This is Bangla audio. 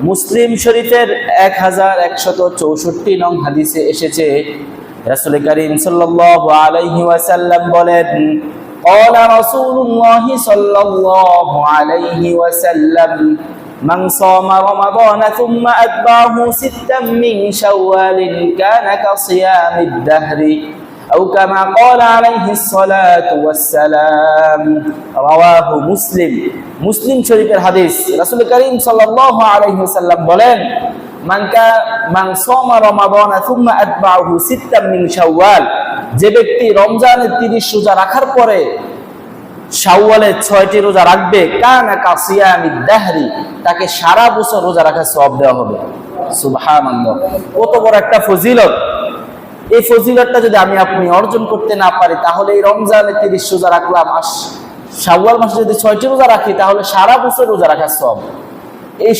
মুসলিম শরীফের 1164 নং হাদিসে এসেছে, রাসূল করিম সাল্লাল্লাহু আলাইহি ওয়াসাল্লাম বলেন, قال رسول الله صلى الله عليه وسلم من صام رمضان ثم أتبعه ستا من شوال كان كصيام الدهر أو كما قال عليه الصلاة والسلام رواه مسلم। মুসলিম শরীফের হাদিস, রাসূল করিম সাল্লাল্লাহু আলাইহি ওয়াসাল্লাম বলেন, মান সামা রমাদান সুম্মা আতবাহু সিত্তাম মিন শাওয়াল, যে ব্যক্তি রমজানের 30 রোজা রাখার পরে শাওয়ালের 6টি রোজা রাখবে, কানা কাসিয়ামিদ দাহরি, তাকে সারা বছর রোজা রাখার সওয়াব দেওয়া হবে। সুবহানাল্লাহ, কত বড় একটা ফজিলত! এই ফজিলতটা যদি আমি আপনি অর্জন করতে না পারি, তাহলে এই রমজানে 30 রোজা রাখলাম, আর শাওয়াল মাসে যদি 6টি রোজা রাখি, তাহলে সারা বছর রোজা রাখার সওয়াব। এই